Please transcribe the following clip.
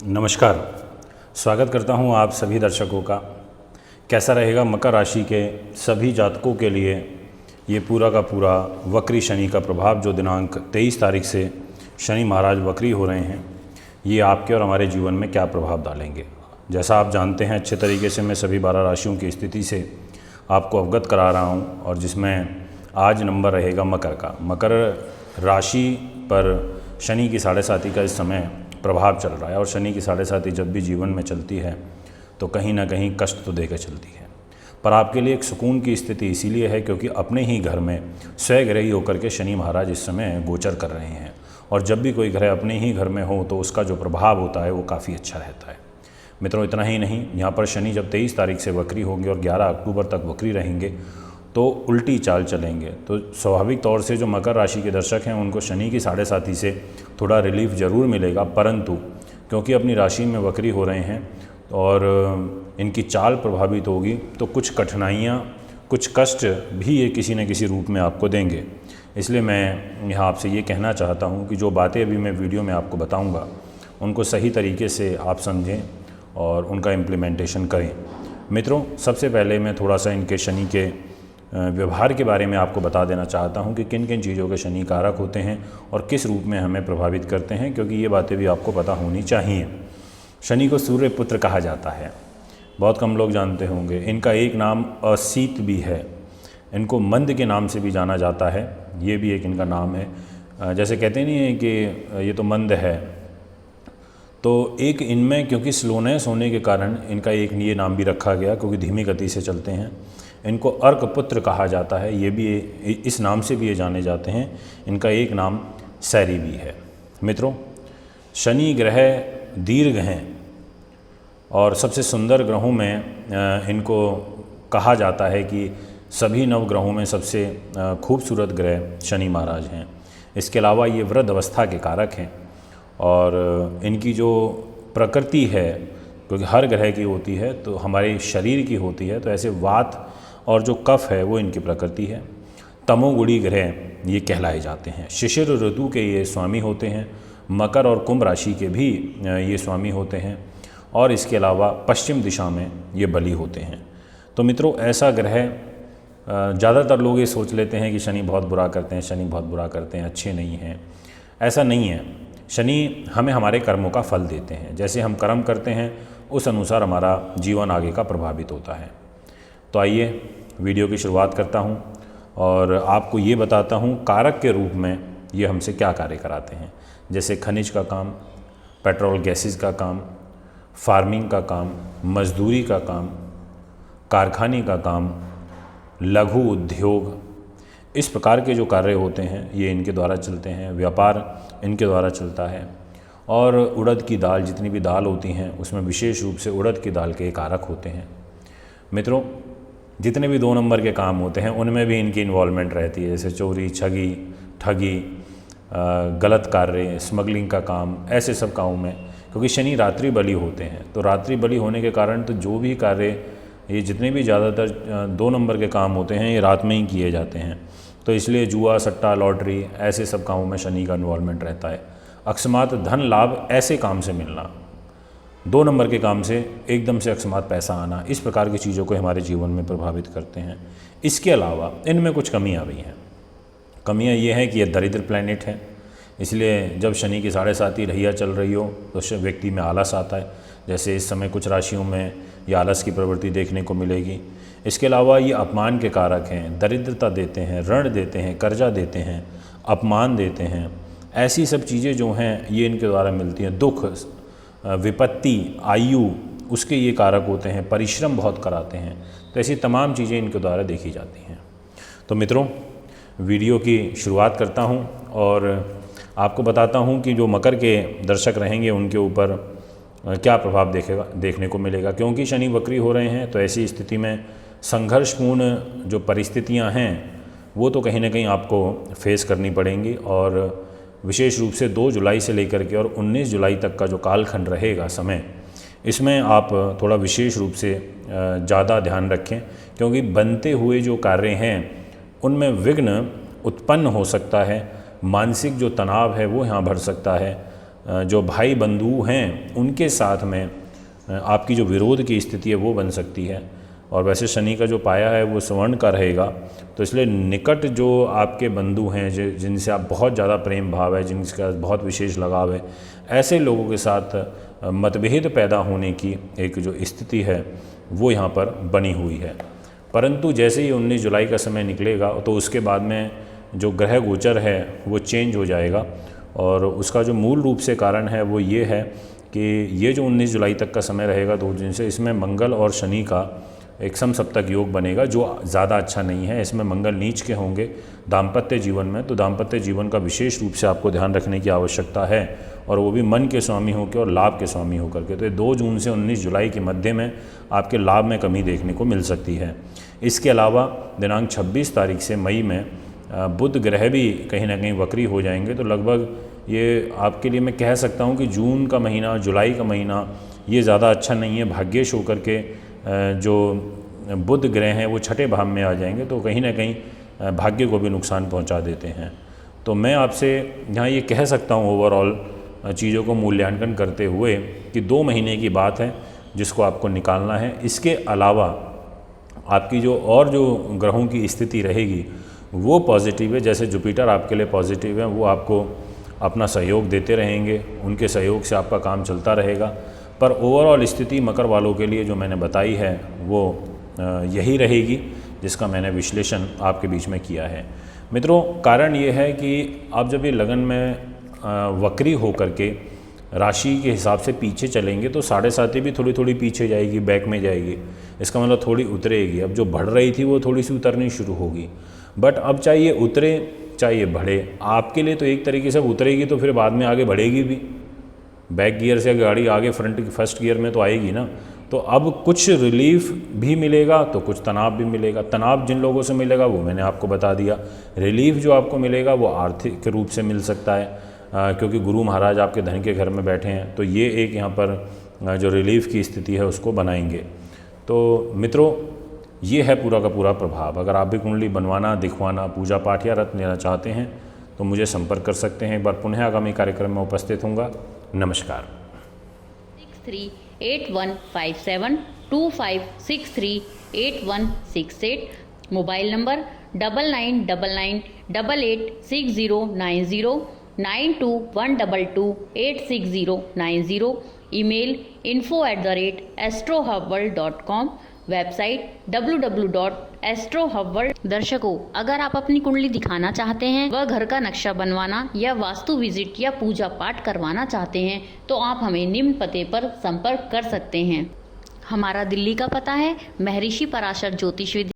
नमस्कार। स्वागत करता हूं आप सभी दर्शकों का। कैसा रहेगा मकर राशि के सभी जातकों के लिए ये पूरा का पूरा वक्री शनि का प्रभाव, जो दिनांक 23 तारीख से शनि महाराज वक्री हो रहे हैं, ये आपके और हमारे जीवन में क्या प्रभाव डालेंगे। जैसा आप जानते हैं, अच्छे तरीके से मैं सभी 12 राशियों की स्थिति से आपको अवगत करा रहा हूँ, और जिसमें आज नंबर रहेगा मकर का। मकर राशि पर शनि की 7.5 का इस समय प्रभाव चल रहा है, और शनि की 7.5 जब भी जीवन में चलती है तो कहीं ना कहीं कष्ट तो देकर चलती है, पर आपके लिए एक सुकून की स्थिति इसीलिए है क्योंकि अपने ही घर में स्वग्रही होकर के शनि महाराज इस समय गोचर कर रहे हैं। और जब भी कोई ग्रह अपने ही घर में हो तो उसका जो प्रभाव होता है वो काफ़ी अच्छा रहता है। मित्रों, इतना ही नहीं, यहाँ पर शनि जब 23 तारीख से वक्री होंगे और 11 अक्टूबर तक वक्री रहेंगे तो उल्टी चाल चलेंगे। तो स्वाभाविक तौर से जो मकर राशि के दर्शक हैं उनको शनि की 7.5 से थोड़ा रिलीफ ज़रूर मिलेगा, परंतु क्योंकि अपनी राशि में वक्री हो रहे हैं और इनकी चाल प्रभावित होगी तो कुछ कठिनाइयाँ, कुछ कष्ट भी ये किसी न किसी रूप में आपको देंगे। इसलिए मैं यहाँ आपसे ये कहना चाहता हूँ कि जो बातें अभी मैं वीडियो में आपको बताऊँगा उनको सही तरीके से आप समझें और उनका इम्प्लीमेंटेशन करें। मित्रों, सबसे पहले मैं थोड़ा सा इनके शनि के व्यवहार के बारे में आपको बता देना चाहता हूं कि किन किन चीज़ों के शनि कारक होते हैं और किस रूप में हमें प्रभावित करते हैं, क्योंकि ये बातें भी आपको पता होनी चाहिए। शनि को सूर्य पुत्र कहा जाता है, बहुत कम लोग जानते होंगे। इनका एक नाम असीत भी है, इनको मंद के नाम से भी जाना जाता है, ये भी एक इनका नाम है। जैसे कहते नहीं है कि ये तो मंद है, तो एक इनमें क्योंकि स्लोनेस होने के कारण इनका एक ये नाम भी रखा गया, क्योंकि धीमी गति से चलते हैं। इनको अर्क पुत्र कहा जाता है, ये भी इस नाम से भी ये जाने जाते हैं। इनका एक नाम सैरी भी है। मित्रों, शनि ग्रह दीर्घ हैं और सबसे सुंदर ग्रहों में इनको कहा जाता है कि सभी नवग्रहों में सबसे खूबसूरत ग्रह शनि महाराज हैं। इसके अलावा ये वृद्ध अवस्था के कारक हैं और इनकी जो प्रकृति है, क्योंकि हर ग्रह की होती है तो हमारे शरीर की होती है, तो ऐसे वात और जो कफ है वो इनकी प्रकृति है। तमोगुणी ग्रह ये कहलाए जाते हैं। शिशिर ऋतु के ये स्वामी होते हैं, मकर और कुंभ राशि के भी ये स्वामी होते हैं, और इसके अलावा पश्चिम दिशा में ये बली होते हैं। तो मित्रों, ऐसा ग्रह ज़्यादातर लोग ये सोच लेते हैं कि शनि बहुत बुरा करते हैं, शनि बहुत बुरा करते हैं, अच्छे नहीं हैं। ऐसा नहीं है। शनि हमें हमारे कर्मों का फल देते हैं, जैसे हम कर्म करते हैं उस अनुसार हमारा जीवन आगे का प्रभावित होता है। तो आइए वीडियो की शुरुआत करता हूं और आपको ये बताता हूं कारक के रूप में ये हमसे क्या कार्य कराते हैं। जैसे खनिज का काम, पेट्रोल गैसेस का काम, फार्मिंग का काम, मजदूरी का काम, कारखाने का काम, लघु उद्योग, इस प्रकार के जो कार्य होते हैं ये इनके द्वारा चलते हैं। व्यापार इनके द्वारा चलता है। और उड़द की दाल, जितनी भी दाल होती हैं उसमें विशेष रूप से उड़द की दाल के कारक होते हैं। मित्रों, जितने भी 2 नंबर के काम होते हैं उनमें भी इनकी इन्वॉल्वमेंट रहती है, जैसे चोरी, ठगी, गलत कार्य, स्मगलिंग का काम, ऐसे सब कामों में। क्योंकि शनि रात्रि बली होते हैं, तो रात्रि बली होने के कारण तो जो भी कार्य, ये जितने भी ज़्यादातर 2 नंबर के काम होते हैं ये रात में ही किए जाते हैं। तो इसलिए जुआ, सट्टा, लॉटरी, ऐसे सब कामों में शनि का इन्वॉल्वमेंट रहता है। अकस्मात धन लाभ ऐसे काम से मिलना, 2 नंबर के काम से एकदम से अकस्मात पैसा आना, इस प्रकार की चीज़ों को हमारे जीवन में प्रभावित करते हैं। इसके अलावा इनमें कुछ कमियां भी हैं। कमियां ये हैं कि ये दरिद्र प्लैनेट है, इसलिए जब शनि की 7.5 रहिया चल रही हो तो व्यक्ति में आलस आता है। जैसे इस समय कुछ राशियों में ये आलस की प्रवृत्ति देखने को मिलेगी। इसके अलावा ये अपमान के कारक हैं, दरिद्रता देते हैं, ऋण देते हैं, कर्जा देते हैं, अपमान देते हैं। ऐसी सब चीज़ें जो हैं ये इनके द्वारा मिलती हैं। दुख, विपत्ति, आयु, उसके ये कारक होते हैं। परिश्रम बहुत कराते हैं। तो ऐसी तमाम चीज़ें इनके द्वारा देखी जाती हैं। तो मित्रों, वीडियो की शुरुआत करता हूं और आपको बताता हूं कि जो मकर के दर्शक रहेंगे उनके ऊपर क्या प्रभाव देखने को मिलेगा। क्योंकि शनि वक्री हो रहे हैं तो ऐसी स्थिति में संघर्षपूर्ण जो परिस्थितियां हैं वो तो कहीं ना कहीं आपको फेस करनी पड़ेंगी। और विशेष रूप से 2 जुलाई से लेकर के और 19 जुलाई तक का जो कालखंड रहेगा समय, इसमें आप थोड़ा विशेष रूप से ज़्यादा ध्यान रखें, क्योंकि बनते हुए जो कार्य हैं उनमें विघ्न उत्पन्न हो सकता है। मानसिक जो तनाव है वो यहाँ बढ़ सकता है। जो भाई बंधु हैं उनके साथ में आपकी जो विरोध की स्थिति है वो बन सकती है। और वैसे शनि का जो पाया है वो स्वर्ण का रहेगा, तो इसलिए निकट जो आपके बंधु हैं जिनसे आप बहुत ज़्यादा प्रेम भाव है, जिनका बहुत विशेष लगाव है, ऐसे लोगों के साथ मतभेद पैदा होने की एक जो स्थिति है वो यहाँ पर बनी हुई है। परंतु जैसे ही 19 जुलाई का समय निकलेगा तो उसके बाद में जो ग्रह गोचर है वो चेंज हो जाएगा, और उसका जो मूल रूप से कारण है वो ये है कि ये जो 19 जुलाई तक का समय रहेगा 2 दिन से, इसमें मंगल और शनि का एक समसप्तक योग बनेगा जो ज़्यादा अच्छा नहीं है। इसमें मंगल नीच के होंगे दाम्पत्य जीवन में, तो दाम्पत्य जीवन का विशेष रूप से आपको ध्यान रखने की आवश्यकता है, और वो भी मन के स्वामी होकर और लाभ के स्वामी होकर के। तो ये 2 जून से 19 जुलाई के मध्य में आपके लाभ में कमी देखने को मिल सकती है। इसके अलावा दिनांक 26 तारीख से मई में बुध ग्रह भी कहीं ना कहीं वक्री हो जाएंगे, तो लगभग ये आपके लिए मैं कह सकता हूँ कि जून का महीना, जुलाई का महीना ये ज़्यादा अच्छा नहीं है। भाग्येश होकर के जो बुध ग्रह हैं वो छठे भाव में आ जाएंगे, तो कहीं ना कहीं भाग्य को भी नुकसान पहुंचा देते हैं। तो मैं आपसे यहाँ ये कह सकता हूँ ओवरऑल चीज़ों को मूल्यांकन करते हुए कि 2 महीने की बात है जिसको आपको निकालना है। इसके अलावा आपकी जो ग्रहों की स्थिति रहेगी वो पॉजिटिव है। जैसे जुपिटर आपके लिए पॉजिटिव है, वो आपको अपना सहयोग देते रहेंगे, उनके सहयोग से आपका काम चलता रहेगा। पर ओवरऑल स्थिति मकर वालों के लिए जो मैंने बताई है वो यही रहेगी, जिसका मैंने विश्लेषण आपके बीच में किया है। मित्रों, कारण ये है कि आप जब ये लगन में वक्री होकर के राशि के हिसाब से पीछे चलेंगे तो 7.5 भी थोड़ी थोड़ी पीछे जाएगी, बैक में जाएगी। इसका मतलब थोड़ी उतरेगी। अब जो बढ़ रही थी वो थोड़ी सी उतरनी शुरू होगी। बट अब चाहिए उतरे चाहिए बढ़े, आपके लिए तो एक तरीके से उतरेगी तो फिर बाद में आगे बढ़ेगी भी। बैक गियर से गाड़ी आगे फर्स्ट गियर में तो आएगी ना। तो अब कुछ रिलीफ भी मिलेगा तो कुछ तनाव भी मिलेगा। तनाव जिन लोगों से मिलेगा वो मैंने आपको बता दिया। रिलीफ जो आपको मिलेगा वो आर्थिक रूप से मिल सकता है, क्योंकि गुरु महाराज आपके धन के घर में बैठे हैं, तो ये एक यहाँ पर जो रिलीफ की स्थिति है उसको बनाएंगे। तो मित्रों, ये है पूरा का पूरा प्रभाव। अगर आप भी कुंडली बनवाना, दिखवाना, पूजा पाठ या रत्न लेना चाहते हैं तो मुझे संपर्क कर सकते हैं। एक बार पुनः आगामी कार्यक्रम में उपस्थित होऊंगा। नमस्कार। 6381552568 mobile number 9999886090 9212286090। Email info@astrohubworld.com। Website www.astrohubworld। दर्शकों, अगर आप अपनी कुंडली दिखाना चाहते हैं, वह घर का नक्शा बनवाना या वास्तु विजिट या पूजा पाठ करवाना चाहते हैं तो आप हमें निम्न पते पर संपर्क कर सकते हैं। हमारा दिल्ली का पता है महर्षि पराशर ज्योतिष